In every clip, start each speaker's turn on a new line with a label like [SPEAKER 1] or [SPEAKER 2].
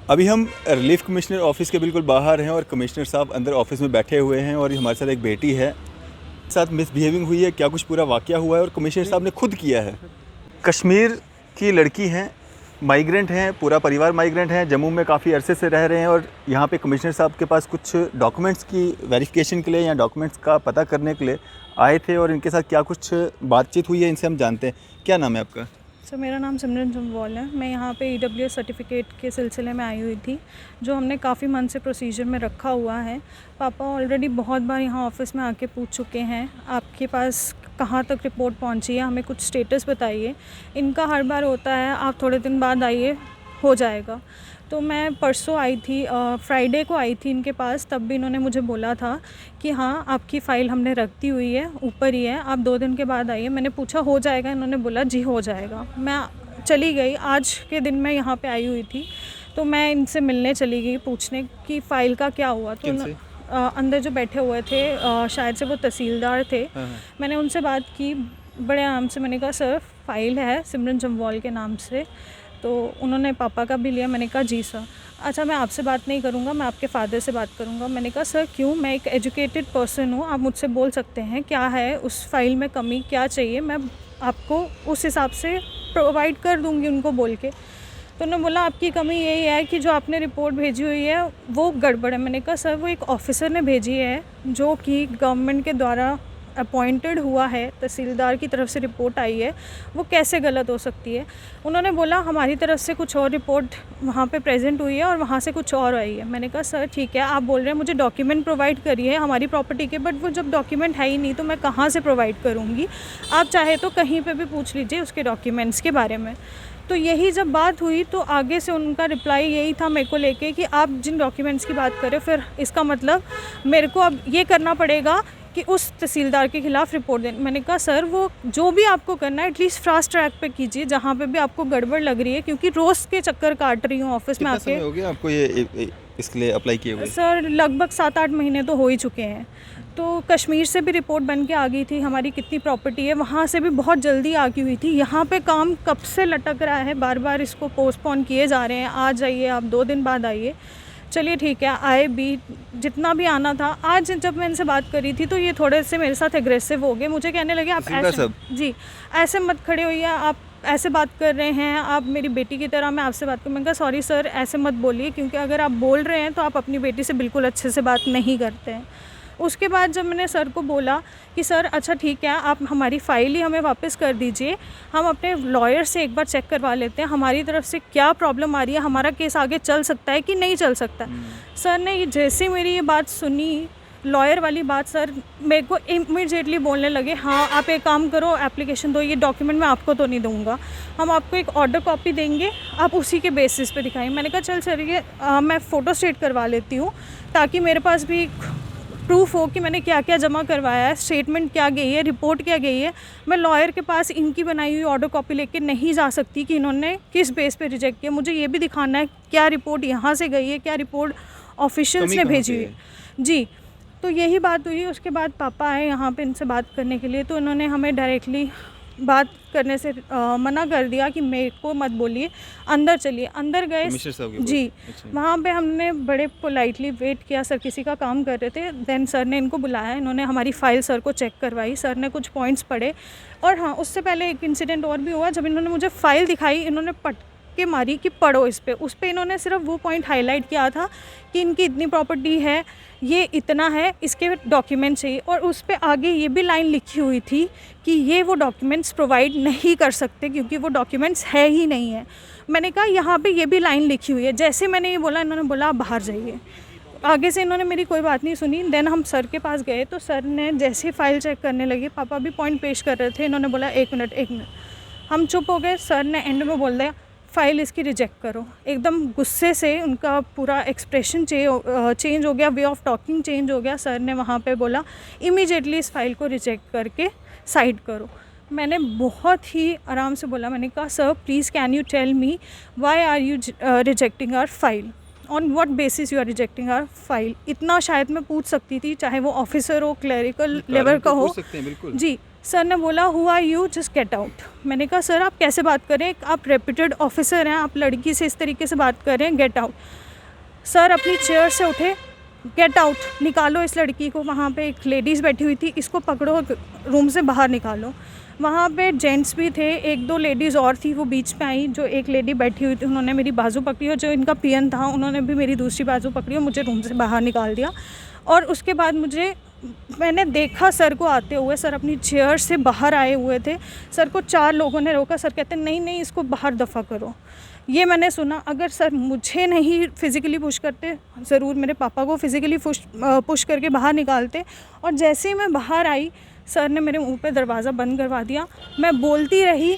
[SPEAKER 1] अभी हम relief commissioner office के बिल्कुल बाहर हैं और कमिश्नर साहब अंदर ऑफिस में बैठे हुए हैं और हमारे साथ एक बेटी है, साथ मिसबिहेविंग हुई है, क्या कुछ पूरा वाकया हुआ है और कमिश्नर साहब ने खुद किया है। कश्मीर की लड़की हैं, माइग्रेंट हैं, पूरा परिवार माइग्रेंट है, जम्मू में काफ़ी अरसे से रह रहे हैं और यहाँ पे कमिश्नर साहब के पास कुछ डॉक्यूमेंट्स की वेरिफिकेशन के लिए या डॉक्यूमेंट्स का पता करने के लिए आए थे और इनके साथ क्या कुछ बातचीत हुई है इनसे हम जानते हैं। क्या नाम है आपका?
[SPEAKER 2] सर मेरा नाम सिमरन जम्वाल है। मैं यहाँ पे EWS सर्टिफिकेट के सिलसिले में आई हुई थी, जो हमने काफ़ी मंथ से प्रोसीजर में रखा हुआ है। पापा ऑलरेडी बहुत बार यहाँ ऑफिस में आके पूछ चुके हैं आपके पास कहाँ तक रिपोर्ट पहुँची है, हमें कुछ स्टेटस बताइए। इनका हर बार होता है आप थोड़े दिन बाद आइए, हो जाएगा। तो मैं परसों आई थी, फ्राइडे को आई थी इनके पास, तब भी इन्होंने मुझे बोला था कि हाँ आपकी फ़ाइल हमने रख दी हुई है, ऊपर ही है, आप 2 दिन के बाद आइए। मैंने पूछा हो जाएगा, इन्होंने बोला जी हो जाएगा। मैं चली गई, आज के दिन मैं यहाँ पे आई हुई थी, तो मैं इनसे मिलने चली गई पूछने कि फ़ाइल का क्या हुआ। तो अंदर जो बैठे हुए थे शायद से वो तहसीलदार थे। मैंने उनसे बात की बड़े आराम से, मैंने कहा सर फ़ाइल है सिमरन जम्वाल के नाम से, तो उन्होंने पापा का भी लिया। मैंने कहा जी सर। अच्छा मैं आपसे बात नहीं करूँगा, मैं आपके फ़ादर से बात करूँगा। मैंने कहा सर क्यों, मैं एक एजुकेटेड पर्सन हूँ, आप मुझसे बोल सकते हैं क्या है उस फाइल में कमी, क्या चाहिए, मैं आपको उस हिसाब से प्रोवाइड कर दूँगी उनको बोल के। तो उन्होंने बोला आपकी कमी यही है कि जो आपने रिपोर्ट भेजी हुई है वो गड़बड़ है। मैंने कहा सर वो एक ऑफ़िसर ने भेजी है जो कि गवर्नमेंट के द्वारा अपॉइंटेड हुआ है, तहसीलदार की तरफ से रिपोर्ट आई है, वो कैसे गलत हो सकती है। उन्होंने बोला हमारी तरफ से कुछ और रिपोर्ट वहाँ पे प्रेजेंट हुई है और वहाँ से कुछ और आई है। मैंने कहा सर ठीक है, आप बोल रहे हैं मुझे डॉक्यूमेंट प्रोवाइड करिए हमारी प्रॉपर्टी के, बट वो जब डॉक्यूमेंट है ही नहीं तो मैं कहाँ से प्रोवाइड करूँगी। आप चाहे तो कहीं पर भी पूछ लीजिए उसके डॉक्यूमेंट्स के बारे में। तो यही जब बात हुई तो आगे से उनका रिप्लाई यही था मेरे को लेके कि आप जिन डॉक्यूमेंट्स की बात करें फिर इसका मतलब मेरे को अब ये करना पड़ेगा कि उस तहसीलदार के ख़िलाफ़ रिपोर्ट दें। मैंने कहा सर वो जो भी आपको करना है एटलीस्ट फास्ट ट्रैक पे कीजिए, जहाँ पे भी आपको गड़बड़ लग रही है, क्योंकि रोज़ के चक्कर काट रही हूँ ऑफिस में आके।
[SPEAKER 1] कितना समय हो गया आपको ये इसके लिए अप्लाई किए हुए?
[SPEAKER 2] सर लगभग 7-8 महीने तो हो ही चुके हैं। तो कश्मीर से भी रिपोर्ट बन के आ गई थी, हमारी कितनी प्रॉपर्टी है वहाँ से भी बहुत जल्दी आ गई हुई थी। यहाँ पे काम कब से लटक रहा है, बार बार इसको पोस्टपोन किए जा रहे हैं, आज आइए आप 2 दिन बाद आइए। चलिए ठीक है, आए भी, जितना भी आना था। आज जब मैं इनसे बात करी थी तो ये थोड़े से मेरे साथ एग्रेसिव हो गए, मुझे कहने लगे आप ऐसे जी ऐसे मत खड़े होइए, आप ऐसे बात कर रहे हैं, आप मेरी बेटी की तरह, मैं आपसे बात करूँ। मैंने कहा सॉरी सर ऐसे मत बोलिए, क्योंकि अगर आप बोल रहे हैं तो आप अपनी बेटी से बिल्कुल अच्छे से बात नहीं करते हैं। उसके बाद जब मैंने सर को बोला कि सर अच्छा ठीक है, आप हमारी फ़ाइल ही हमें वापस कर दीजिए, हम अपने लॉयर से एक बार चेक करवा लेते हैं हमारी तरफ से क्या प्रॉब्लम आ रही है, हमारा केस आगे चल सकता है कि नहीं चल सकता। सर ने ये जैसे मेरी ये बात सुनी, लॉयर वाली बात, सर मेरे को इमीडिएटली बोलने लगे हाँ आप एक काम करो, एप्लीकेशन दो, ये डॉक्यूमेंट मैं आपको तो नहीं दूंगा, हम आपको एक ऑर्डर कॉपी देंगे, आप उसी के बेसिस पे दिखाएं। मैंने कहा चल सर ये मैं फ़ोटो स्टेट करवा लेती हूँ ताकि मेरे पास भी प्रूफ हो कि मैंने क्या क्या जमा करवाया है, स्टेटमेंट क्या गई है, रिपोर्ट क्या गई है। मैं लॉयर के पास इनकी बनाई हुई ऑर्डर कॉपी लेके नहीं जा सकती कि इन्होंने किस बेस पे रिजेक्ट किया। मुझे ये भी दिखाना है क्या रिपोर्ट यहाँ से गई है, क्या रिपोर्ट ऑफिशियल्स ने भेजी हुई है। जी, तो यही बात हुई। उसके बाद पापा आए यहाँ पे इनसे बात करने के लिए, तो इन्होंने हमें डायरेक्टली बात करने से मना कर दिया कि मेरे को मत बोलिए, अंदर चलिए। अंदर गए जी, वहाँ पे हमने बड़े पोलाइटली वेट किया, सर किसी का काम कर रहे थे। देन सर ने इनको बुलाया, इन्होंने हमारी फ़ाइल सर को चेक करवाई, सर ने कुछ पॉइंट्स पढ़े। और हाँ, उससे पहले एक इंसिडेंट और भी हुआ, जब इन्होंने मुझे फ़ाइल दिखाई, इन्होंने पट के मारी कि पढ़ो इस पे। उस पे इन्होंने सिर्फ वो पॉइंट हाईलाइट किया था कि इनकी इतनी प्रॉपर्टी है, ये इतना है, इसके डॉक्यूमेंट चाहिए। और उस पे आगे ये भी लाइन लिखी हुई थी कि ये वो डॉक्यूमेंट्स प्रोवाइड नहीं कर सकते क्योंकि वो डॉक्यूमेंट्स है ही नहीं है। मैंने कहा यहाँ पे ये भी लाइन लिखी हुई है। जैसे मैंने ये बोला, इन्होंने बोला आप बाहर जाइए। आगे से इन्होंने मेरी कोई बात नहीं सुनी। देन हम सर के पास गए तो सर ने जैसे फ़ाइल चेक करने लगे, पापा भी पॉइंट पेश कर रहे थे, इन्होंने बोला एक मिनट। हम चुप हो गए। सर ने एंड में बोल दिया फ़ाइल इसकी रिजेक्ट करो। एकदम गुस्से से उनका पूरा एक्सप्रेशन चेंज हो गया, वे ऑफ टॉकिंग चेंज हो गया। सर ने वहाँ पे बोला इमीडिएटली इस फाइल को रिजेक्ट करके साइड करो। मैंने बहुत ही आराम से बोला, मैंने कहा sir please can you tell me why are you rejecting our file, on what basis you are rejecting our file. इतना शायद मैं पूछ सकती थी, चाहे वो ऑफिसर हो, क्लरिकल लेवल का हो।
[SPEAKER 1] बिल्कुल।
[SPEAKER 2] जी, सर ने बोला who are you, just get out. मैंने कहा सर आप कैसे बात करें, आप रेप्यूटेड ऑफिसर हैं, आप लड़की से इस तरीके से बात कर रहे हैं, गेट आउट। सर अपनी चेयर से उठे, गेट आउट, निकालो इस लड़की को। वहाँ पे एक लेडीज़ बैठी हुई थी, इसको पकड़ो, रूम से बाहर निकालो। वहाँ पे जेंट्स भी थे, एक दो लेडीज़ और थी, वो बीच में आई। जो एक लेडी बैठी हुई थी उन्होंने मेरी बाजू पकड़ी, और जो इनका पीएन था उन्होंने भी मेरी दूसरी बाजू पकड़ी और मुझे रूम से बाहर निकाल दिया। और उसके बाद मैंने देखा सर को आते हुए, सर अपनी चेयर से बाहर आए हुए थे। सर को 4 लोगों ने रोका, सर कहते नहीं नहीं इसको बाहर दफ़ा करो। ये मैंने सुना। अगर सर मुझे नहीं फिज़िकली पुश करते, ज़रूर मेरे पापा को फिज़िकली पुश करके बाहर निकालते। और जैसे ही मैं बाहर आई, सर ने मेरे मुंह पे दरवाज़ा बंद करवा दिया। मैं बोलती रही,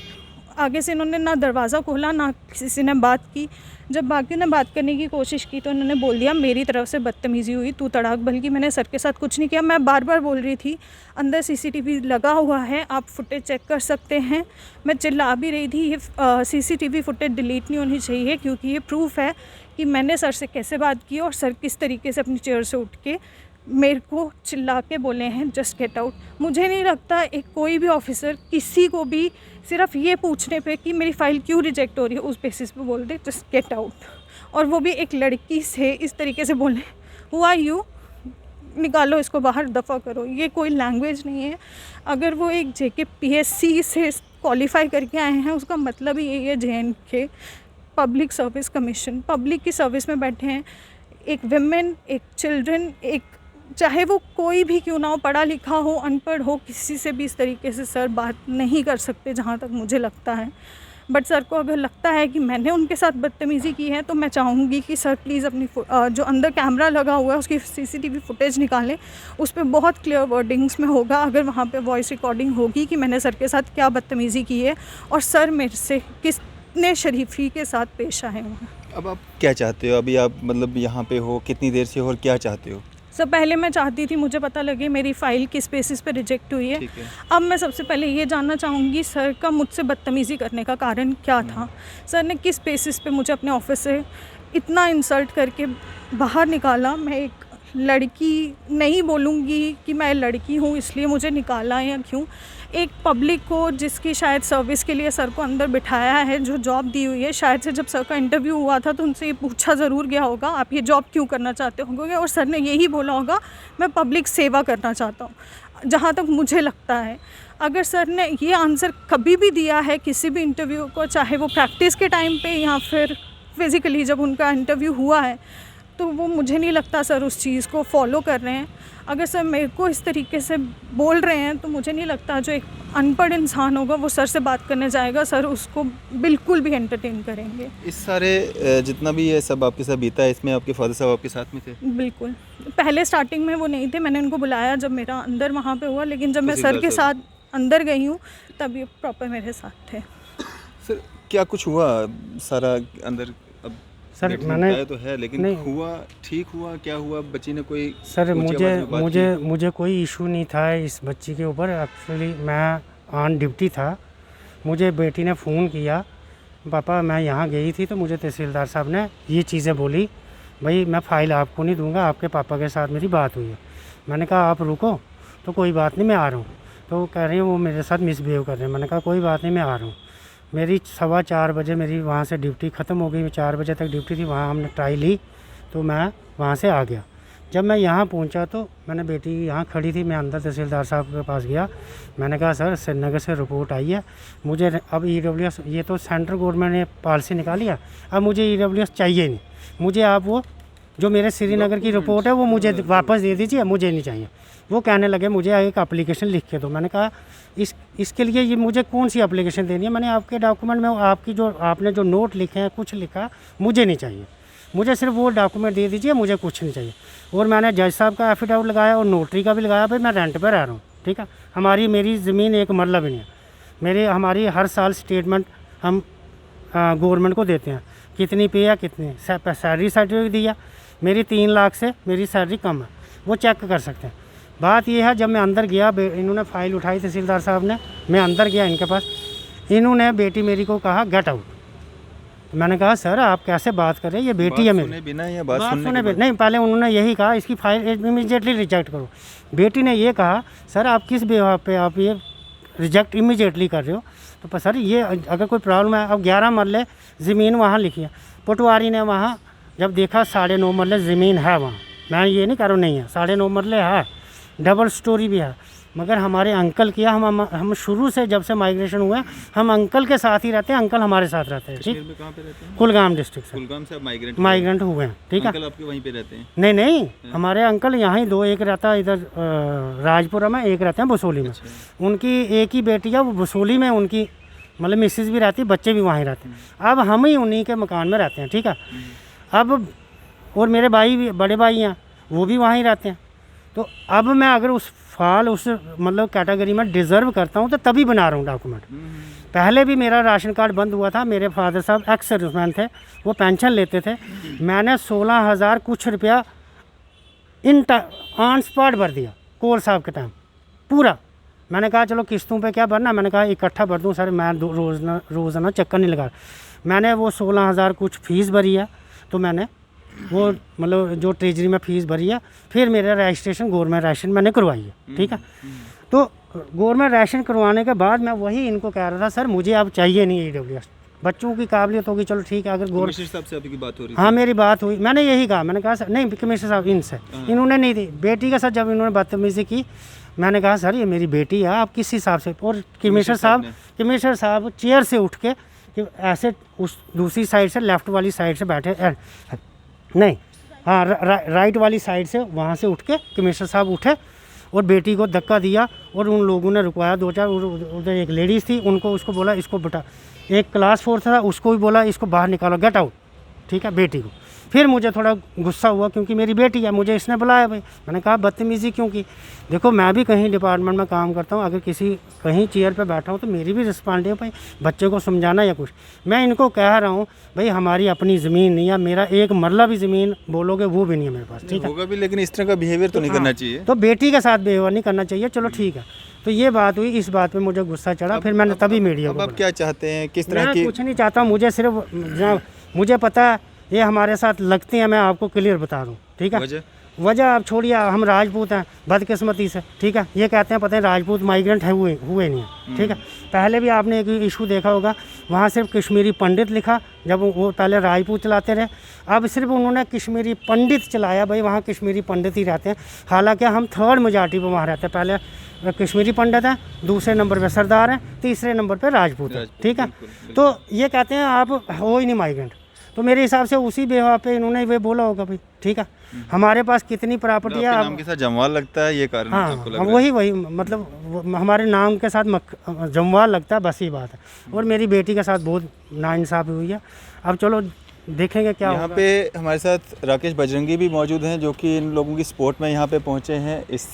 [SPEAKER 2] आगे से इन्होंने ना दरवाज़ा खोला ना किसी ने बात की। जब बाकियों ने बात करने की कोशिश की तो इन्होंने बोल दिया मेरी तरफ से बदतमीज़ी हुई, तू तड़ाक। बल्कि मैंने सर के साथ कुछ नहीं किया। मैं बार बार बोल रही थी अंदर सीसीटीवी लगा हुआ है, आप फुटेज चेक कर सकते हैं। मैं चिल्ला भी रही थी ये सीसीटीवी फुटेज डिलीट नहीं होनी चाहिए, क्योंकि ये प्रूफ है कि मैंने सर से कैसे बात की और सर किस तरीके से अपनी चेयर से उठ के मेरे को चिल्ला के बोले हैं जस्ट गेट आउट। मुझे नहीं लगता एक कोई भी ऑफिसर किसी को भी सिर्फ ये पूछने पे कि मेरी फ़ाइल क्यों रिजेक्ट हो रही है उस बेसिस पे बोल दे जस्ट गेट आउट, और वो भी एक लड़की से इस तरीके से बोले हु आर यू, निकालो इसको बाहर, दफ़ा करो। ये कोई लैंग्वेज नहीं है। अगर वो एक JKPSC से क्वालिफाई करके आए हैं उसका मतलब ही यही है, JNK public service commission, public की सर्विस में बैठे हैं। एक विमेन, एक चिल्ड्रन, एक चाहे वो कोई भी क्यों ना हो, पढ़ा लिखा हो, अनपढ़ हो, किसी से भी इस तरीके से सर बात नहीं कर सकते जहाँ तक मुझे लगता है। बट सर को अगर लगता है कि मैंने उनके साथ बदतमीज़ी की है तो मैं चाहूँगी कि सर प्लीज़ अपनी जो अंदर कैमरा लगा हुआ है उसकी CCTV फुटेज निकालें। उस पर बहुत क्लियर वर्डिंग्स में होगा, अगर वहाँ पे वॉइस रिकॉर्डिंग होगी कि मैंने सर के साथ क्या बदतमीज़ी की है और सर मेरे से कितने शरीफी के साथ पेश आए हुए हैं।
[SPEAKER 1] अब आप क्या चाहते हो? अभी आप मतलब यहाँ पे हो, कितनी देर से हो और क्या चाहते हो?
[SPEAKER 2] सर पहले मैं चाहती थी मुझे पता लगे मेरी फ़ाइल किस बेसिस पे रिजेक्ट हुई है।
[SPEAKER 1] ठीक है।
[SPEAKER 2] अब मैं सबसे पहले ये जानना चाहूँगी सर का मुझसे बदतमीज़ी करने का कारण क्या था। सर ने किस बेसिस पे मुझे अपने ऑफिस से इतना इंसल्ट करके बाहर निकाला। मैं एक लड़की नहीं बोलूँगी कि मैं लड़की हूँ इसलिए मुझे निकाला या क्यों। एक पब्लिक को जिसकी शायद सर्विस के लिए सर को अंदर बिठाया है, जो जॉब दी हुई है, शायद से जब सर का इंटरव्यू हुआ था तो उनसे ये पूछा ज़रूर गया होगा आप ये जॉब क्यों करना चाहते होंगे, और सर ने यही बोला होगा मैं पब्लिक सेवा करना चाहता हूँ। जहाँ तक मुझे लगता है अगर सर ने ये आंसर कभी भी दिया है किसी भी इंटरव्यू को, चाहे वो प्रैक्टिस के टाइम पे या फिर फिज़िकली जब उनका इंटरव्यू हुआ है, तो वो मुझे नहीं लगता सर उस चीज़ को फॉलो कर रहे हैं। अगर सर मेरे को इस तरीके से बोल रहे हैं तो मुझे नहीं लगता जो एक अनपढ़ इंसान होगा वो सर से बात करने जाएगा, सर उसको बिल्कुल भी एंटरटेन करेंगे।
[SPEAKER 1] इस सारे जितना भी ये सब आपके साथ बीता है, इसमें आपके फादर साहब आपके साथ में थे?
[SPEAKER 2] बिल्कुल, पहले स्टार्टिंग में वो नहीं थे, मैंने उनको बुलाया जब मेरा अंदर वहाँ पे हुआ, लेकिन जब मैं सर के साथ अंदर गई हूँ तब ये प्रॉपर मेरे साथ थे।
[SPEAKER 1] सर क्या कुछ हुआ सारा अंदर? अब
[SPEAKER 3] सर मैंने
[SPEAKER 1] तो है लेकिन हुआ, ठीक हुआ, क्या हुआ? बच्ची ने कोई
[SPEAKER 3] सर मुझे कोई इशू नहीं था इस बच्ची के ऊपर। एक्चुअली मैं ऑन ड्यूटी था, मुझे बेटी ने फ़ोन किया, पापा मैं यहाँ गई थी तो मुझे तहसीलदार साहब ने ये चीज़ें बोली, भाई मैं फ़ाइल आपको नहीं दूंगा, आपके पापा के साथ मेरी बात हुई है। मैंने कहा आप रुको, तो कोई बात नहीं मैं आ रहा हूँ। तो कह रही है वो मेरे साथ मिसबिहेव कर रहे हैं। मैंने कहा कोई बात नहीं मैं आ रहा हूँ। मेरी 4:15 बजे मेरी वहाँ से ड्यूटी ख़त्म हो गई, 4 बजे तक ड्यूटी थी, वहाँ हमने ट्राई ली तो मैं वहाँ से आ गया। जब मैं यहाँ पहुँचा तो मैंने बेटी यहाँ खड़ी थी, मैं अंदर तहसीलदार साहब के पास गया। मैंने कहा सर श्रीनगर से रिपोर्ट आई है, मुझे अब EWS, ये तो सेंट्रल गवर्नमेंट ने पॉलिसी निकाली है, अब मुझे EWS चाहिए नहीं, मुझे आप वो जो मेरे श्रीनगर की रिपोर्ट है वो मुझे वापस दे दीजिए, मुझे नहीं चाहिए। वो कहने लगे मुझे एक एप्लीकेशन लिख के दो। मैंने कहा इसके लिए ये मुझे कौन सी एप्लीकेशन देनी है, मैंने आपके डॉक्यूमेंट में आपकी जो आपने जो नोट लिखे हैं कुछ लिखा, मुझे नहीं चाहिए, मुझे सिर्फ वो डॉक्यूमेंट दे दीजिए, मुझे कुछ नहीं चाहिए। और मैंने जज साहब का एफिडेविट लगाया और नोटरी का भी लगाया, भाई मैं रेंट पर रह रहा हूँ, ठीक है, मेरी ज़मीन एक मरला भी नहीं है। हमारी हर साल स्टेटमेंट हम गवर्नमेंट को देते हैं, कितनी पे है, कितनी सैलरी सर्टिफिकेट दिया, मेरी 3 लाख से मेरी सैलरी कम है, वो चेक कर सकते हैं। बात यह है जब मैं अंदर गया, इन्होंने फ़ाइल उठाई तहसीलदार साहब ने, मैं अंदर गया इनके पास, इन्होंने बेटी मेरी को कहा गेट आउट। मैंने कहा सर आप कैसे बात कर रहे हैं, ये बेटी है मेरी।
[SPEAKER 1] बिना या बात सुने
[SPEAKER 3] नहीं, पहले उन्होंने यही कहा इसकी फ़ाइल इमीडिएटली रिजेक्ट करो। बेटी ने ये कहा सर आप किस बेवा पे आप ये रिजेक्ट इमीडिएटली कर रहे हो। तो सर ये अगर कोई प्रॉब्लम है, अब 11 मरले ज़मीन वहाँ लिखी है, पटवारी ने वहाँ जब देखा 9.5 मरले ज़मीन है वहाँ, मैं ये नहीं कह रहा हूँ नहीं है, 9.5 मरले है, डबल स्टोरी भी है, मगर हमारे अंकल किया, हम शुरू से जब से माइग्रेशन हुआ हम अंकल के साथ ही रहते हैं, अंकल हमारे साथ रहते हैं। ठीक,
[SPEAKER 1] कहाँ पे रहते हैं?
[SPEAKER 3] कुलगाम डिस्ट्रिक्ट से।
[SPEAKER 1] कुलगाम से आप
[SPEAKER 3] माइग्रेंट हुए हैं। ठीक है,
[SPEAKER 1] अंकल आपके वहीं पे रहते हैं?
[SPEAKER 3] नहीं, हमारे अंकल यहाँ ही 2, एक रहता है इधर राजपुरा में, एक रहते हैं बसोली में। उनकी एक ही बेटी है, वो बसोली में उनकी मतलब मिसेज भी रहती है, बच्चे भी वहीं रहते हैं। अब हम ही उन्हीं के मकान में रहते हैं। ठीक है, अब और मेरे भाई भी, बड़े भाई हैं, वो भी वहीं रहते हैं। तो अब मैं अगर उस मतलब कैटेगरी में डिज़र्व करता हूँ तो तभी बना रहा हूँ डॉक्यूमेंट। पहले भी मेरा राशन कार्ड बंद हुआ था, मेरे फादर साहब एक्स सर्विसमैन थे, वो पेंशन लेते थे, मैंने 16,000 कुछ रुपया ऑन स्पॉट भर दिया कोल साहब के टाइम पूरा। मैंने कहा चलो किस्तों पे क्या भरना, मैंने कहा इकट्ठा भर दूँ सर, मैं रोज़ाना चक्कर नहीं लगा। मैंने वो 16,000 कुछ फ़ीस भरी है, तो मैंने वो मतलब जो ट्रेजरी में फ़ीस भरी है, फिर मेरा रजिस्ट्रेशन गवर्नमेंट राशन मैंने करवाई है। ठीक है, तो गवर्नमेंट राशन करवाने के बाद मैं वही इनको कह रहा था सर मुझे अब चाहिए नहीं EWS, बच्चों की काबिलियत होगी, चलो ठीक है। अगर
[SPEAKER 1] कमिश्नर साहब से आपकी बात हो रही?
[SPEAKER 3] हाँ मेरी बात हुई, मैंने यही कहा, मैंने कहा सर नहीं कमिश्नर साहब इनसे, इन्होंने नहीं दी। बेटी के साथ जब इन्होंने बदतमीज़ी की, मैंने कहा सर ये मेरी बेटी है, आप किस हिसाब से, और कमिश्नर साहब चेयर से उठ के ऐसे उस दूसरी साइड से, लेफ़्ट वाली साइड से बैठे, नहीं हाँ राइट वाली साइड से, वहाँ से उठ के कमिश्नर साहब उठे और बेटी को धक्का दिया, और उन लोगों ने रुकवाया 2-4। उधर एक लेडीज़ थी, उनको उसको बोला इसको बेटा, एक क्लास 4 था उसको भी बोला इसको बाहर निकालो, गेट आउट। ठीक है, बेटी को। फिर मुझे थोड़ा गुस्सा हुआ क्योंकि मेरी बेटी है, मुझे इसने बुलाया भाई। मैंने कहा बदतमीज़ी क्यों की? देखो मैं भी कहीं डिपार्टमेंट में काम करता हूँ, अगर किसी कहीं चेयर पे बैठा हूँ तो मेरी भी रिस्पॉन्सिबिलिटी है भाई बच्चे को समझाना या कुछ। मैं इनको कह रहा हूँ भाई हमारी अपनी ज़मीन नहीं है, मेरा एक मरला भी ज़मीन बोलोगे वो भी नहीं है मेरे पास। ठीक है,
[SPEAKER 1] होगा भी, लेकिन इस तरह का बिहेवियर तो नहीं करना चाहिए।
[SPEAKER 3] तो बेटी के साथ बिहेवियर नहीं करना चाहिए। चलो ठीक है, तो ये बात हुई, इस बात पे मुझे गुस्सा चढ़ा, फिर मैंने तभी मीडिया को
[SPEAKER 1] अब आप क्या चाहते हैं, किस तरह
[SPEAKER 3] मैं
[SPEAKER 1] की?
[SPEAKER 3] कुछ नहीं चाहता, मुझे सिर्फ मुझे पता है ये हमारे साथ लगते हैं, मैं आपको क्लियर बता रहा हूँ। ठीक है, वजह आप छोड़िए, हम राजपूत हैं बदकिस्मती से। ठीक है, ये कहते हैं पता है राजपूत माइग्रेंट है हुए नहीं है। ठीक है, पहले भी आपने एक इशू देखा होगा, वहाँ सिर्फ कश्मीरी पंडित लिखा, जब वो पहले राजपूत चलाते रहे, अब सिर्फ उन्होंने कश्मीरी पंडित चलाया, भाई वहाँ कश्मीरी पंडित ही रहते हैं। हालांकि हम 3rd मेजॉरिटी पर वहाँ रहते हैं, पहले कश्मीरी पंडित हैं, दूसरे नंबर पे सरदार हैं, तीसरे नंबर पे राजपूत हैं। ठीक है, तो ये कहते हैं आप हो ही नहीं माइग्रेंट, तो मेरे हिसाब से उसी बेवा पे इन्होंने वे बोला होगा भाई। ठीक है, हमारे पास कितनी प्रॉपर्टी है,
[SPEAKER 1] नाम के साथ जमवाल लगता है, ये कारण आपको लग रहा है?
[SPEAKER 3] वही मतलब हमारे नाम के साथ जमवाल लगता है, बस ये बात है। और मेरी बेटी के साथ बहुत नाइंसाफ़ी हुई है। अब चलो देखेंगे क्या
[SPEAKER 1] यहाँ पे हमारे साथ राकेश बजरंगी भी मौजूद हैं, जो कि इन लोगों की सपोर्ट में यहाँ पे पहुँचे हैं। इस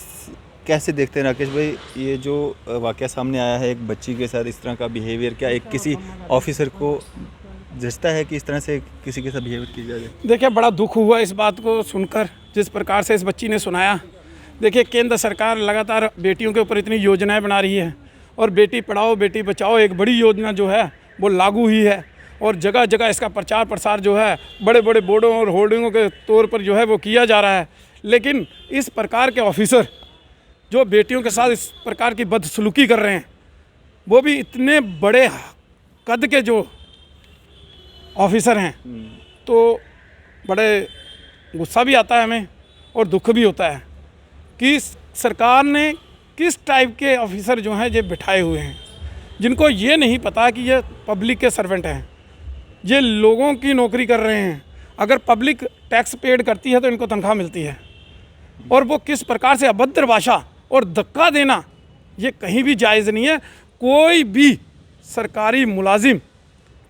[SPEAKER 1] कैसे देखते हैं राकेश भाई ये जो वाक़या सामने आया है एक बच्ची के साथ, इस तरह का बिहेवियर, क्या एक किसी ऑफिसर को जचता है कि इस तरह से किसी के साथ बिहेवियर किया जाए?
[SPEAKER 4] देखिए बड़ा दुख हुआ इस बात को सुनकर, जिस प्रकार से इस बच्ची ने सुनाया। देखिए केंद्र सरकार लगातार बेटियों के ऊपर इतनी योजनाएं बना रही है, और बेटी पढ़ाओ बेटी बचाओ एक बड़ी योजना जो है वो लागू ही है, और जगह जगह इसका प्रचार प्रसार जो है बड़े बड़े बोर्डों और होर्डिंगों के तौर पर जो है वो किया जा रहा है। लेकिन इस प्रकार के ऑफिसर जो बेटियों के साथ इस प्रकार की बदसलूकी कर रहे हैं, वो भी इतने बड़े कद के जो ऑफिसर हैं, तो बड़े गुस्सा भी आता है हमें और दुख भी होता है कि सरकार ने किस टाइप के ऑफिसर जो हैं ये बिठाए हुए हैं, जिनको ये नहीं पता कि ये पब्लिक के सर्वेंट हैं, ये लोगों की नौकरी कर रहे हैं। अगर पब्लिक टैक्स पेड करती है तो इनको तनख्वाह मिलती है, और वो किस प्रकार से अभद्र भाषा और धक्का देना ये कहीं भी जायज़ नहीं है। कोई भी सरकारी मुलाजिम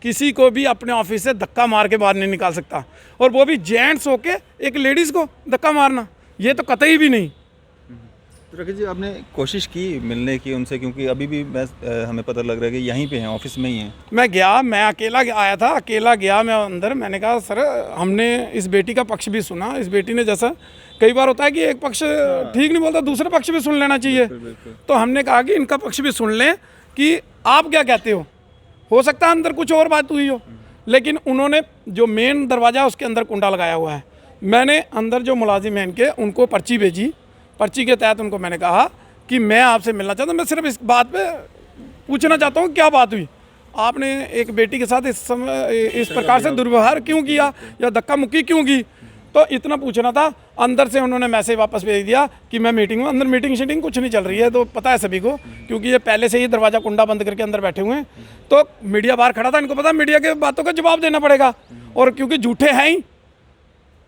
[SPEAKER 4] किसी को भी अपने ऑफिस से धक्का मार के बाहर नहीं निकाल सकता, और वो भी जेंट्स होके एक लेडीज़ को धक्का मारना ये तो कतई भी नहीं।
[SPEAKER 1] तो राकेश जी आपने कोशिश की मिलने की उनसे, क्योंकि अभी भी हमें पता लग रहा है कि यहीं पे हैं, ऑफिस में ही हैं?
[SPEAKER 4] मैं अकेला आया था, अकेला गया मैं अंदर। मैंने कहा सर हमने इस बेटी का पक्ष भी सुना, इस बेटी ने जैसा कई बार होता है कि एक पक्ष ठीक नहीं बोलता, दूसरा पक्ष भी सुन लेना चाहिए। तो हमने कहा कि इनका पक्ष भी सुन लें कि आप क्या कहते हो सकता है अंदर कुछ और बात हुई हो। लेकिन उन्होंने जो मेन दरवाज़ा है उसके अंदर कुंडा लगाया हुआ है। मैंने अंदर जो मुलाजिम हैं इनके उनको पर्ची भेजी, पर्ची के तहत उनको मैंने कहा कि मैं आपसे मिलना चाहता हूँ। मैं सिर्फ इस बात पे पूछना चाहता हूँ क्या बात हुई, आपने एक बेटी के साथ इस समय इस प्रकार से दुर्व्यवहार क्यों किया या धक्का मुक्की क्यों की, तो इतना पूछना था। अंदर से उन्होंने मैसेज वापस भेज दिया कि मैं मीटिंग में, अंदर मीटिंग शीटिंग कुछ नहीं चल रही है। तो पता है सभी को, क्योंकि ये पहले से ही दरवाज़ा कुंडा बंद करके अंदर बैठे हुए हैं। तो मीडिया बाहर खड़ा था, इनको पता मीडिया के बातों का जवाब देना पड़ेगा, और क्योंकि झूठे हैं ही,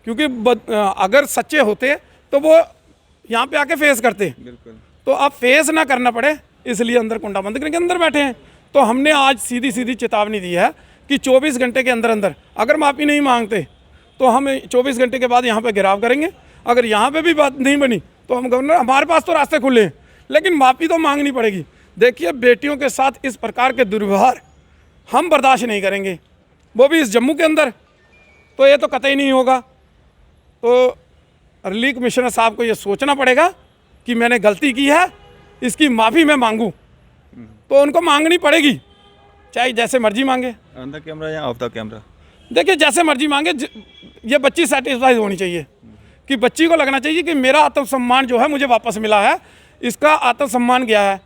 [SPEAKER 4] क्योंकि अगर सच्चे होते तो वो यहाँ पे आके फेस करते, तो अब फेस ना करना पड़े इसलिए अंदर कुंडा बंद करके अंदर बैठे हैं। तो हमने आज सीधी सीधी चेतावनी दी है कि 24 घंटे के अंदर अंदर अगर माफ़ी नहीं मांगते तो हम 24 घंटे के बाद यहाँ पे घेराव करेंगे। अगर यहाँ पे भी बात नहीं बनी तो हम गवर्नर, हमारे पास तो रास्ते खुले हैं, लेकिन माफ़ी तो मांगनी पड़ेगी। देखिए, बेटियों के साथ इस प्रकार के दुर्व्यवहार हम बर्दाश्त नहीं करेंगे, वो भी इस जम्मू के अंदर, तो ये तो कतई नहीं होगा। तो अर्ली कमिश्नर साहब को ये सोचना पड़ेगा कि मैंने गलती की है, इसकी माफ़ी मैं मांगूँ, तो उनको मांगनी पड़ेगी, चाहे जैसे मर्जी मांगे,
[SPEAKER 1] ऑन द कैमरा या ऑफ द कैमरा।
[SPEAKER 4] देखिए जैसे मर्जी मांगे, ये बच्ची सेटिस्फाइड होनी चाहिए कि बच्ची को लगना चाहिए कि मेरा आत्मसम्मान जो है मुझे वापस मिला है, इसका आत्मसम्मान गया है।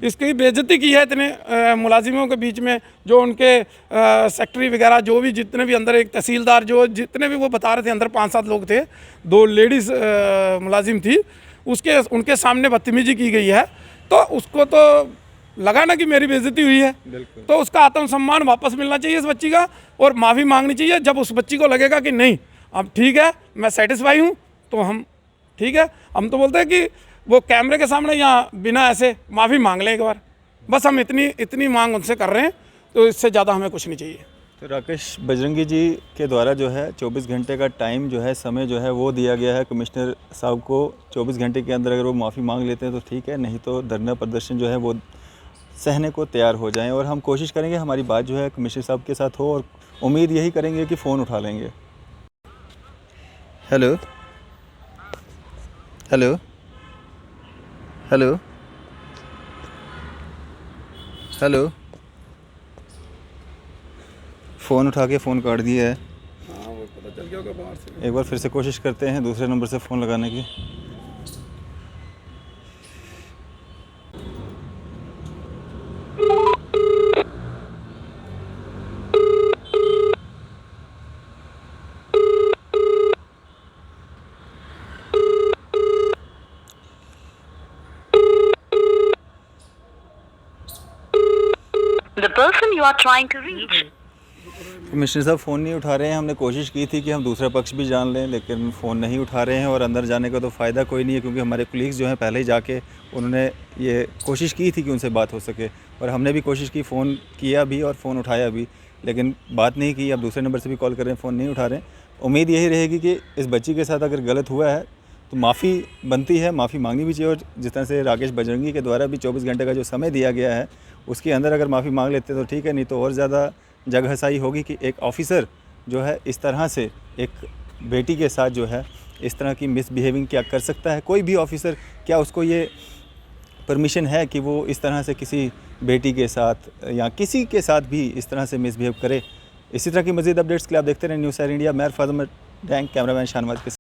[SPEAKER 4] इसकी बेइज्जती की है इतने मुलाजिमों के बीच में, जो उनके सेक्रेटरी वगैरह जो भी जितने भी अंदर, एक तहसीलदार जो जितने भी वो बता रहे थे अंदर 5-7 लोग थे, 2 लेडीज़ मुलाजिम थी, उनके सामने बदतमीजी की गई है। तो उसको तो लगा ना कि मेरी बेइज्जती हुई है, तो उसका आत्मसम्मान वापस मिलना चाहिए इस बच्ची का, और माफ़ी मांगनी चाहिए। जब उस बच्ची को लगेगा कि नहीं अब ठीक है, मैं सेटिस्फाई हूँ, तो हम ठीक है, हम तो बोलते हैं कि वो कैमरे के सामने या बिना ऐसे माफ़ी मांग लें एक बार, बस हम इतनी मांग उनसे कर रहे हैं, तो इससे ज़्यादा हमें कुछ नहीं चाहिए।
[SPEAKER 1] तो राकेश बजरंगी जी के द्वारा जो है 24 घंटे का टाइम जो है, समय जो है वो दिया गया है कमिश्नर साहब को। 24 घंटे के अंदर अगर वो माफ़ी मांग लेते हैं तो ठीक है, नहीं तो धरना प्रदर्शन जो है वो सहने को तैयार हो जाएं। और हम कोशिश करेंगे हमारी बात जो है कमिश्नर साहब के साथ हो, और उम्मीद यही करेंगे कि फ़ोन उठा लेंगे। Hello hello hello hello, phone उठा के फ़ोन काट दिया है।
[SPEAKER 4] वो पता चल गया होगा बाहर से।
[SPEAKER 1] एक बार फिर से कोशिश करते हैं दूसरे नंबर से फ़ोन लगाने की।
[SPEAKER 5] The person you are trying to reach.
[SPEAKER 1] Commissioner साहब फ़ोन नहीं उठा रहे हैं। हमने कोशिश की थी कि हम दूसरा पक्ष भी जान लें, लेकिन फ़ोन नहीं उठा रहे हैं, और अंदर जाने का तो फ़ायदा कोई नहीं है, क्योंकि हमारे कोलीग्स जो हैं पहले ही जाके उन्होंने ये कोशिश की थी कि उनसे बात हो सके, और हमने भी कोशिश की, फ़ोन किया भी और फ़ोन उठाया भी, लेकिन बात नहीं की। अब दूसरे नंबर से भी कॉल कर रहे हैं, फ़ोन नहीं उठा रहे हैं। उम्मीद यही रहेगी कि इस बच्ची के साथ अगर गलत हुआ है तो माफ़ी बनती है, माफ़ी मांगनी भी चाहिए, और जिस तरह से राकेश बजरंगी के द्वारा भी 24 घंटे का जो समय दिया गया है उसके अंदर अगर माफ़ी मांग लेते तो ठीक है, नहीं तो और ज़्यादा जगहसाई होगी कि एक ऑफ़िसर जो है इस तरह से एक बेटी के साथ जो है इस तरह की मिसबिहेविंग क्या कर सकता है। कोई भी ऑफ़िसर, क्या उसको ये परमिशन है कि वो इस तरह से किसी बेटी के साथ या किसी के साथ भी इस तरह से मिसबिहेव करे। इसी तरह की मज़ीद अपडेट्स के लिए आप देखते रहें न्यूज़ इंडिया। मैं फॉर्मर डैंक कैमरामैन शानवाज के साथ।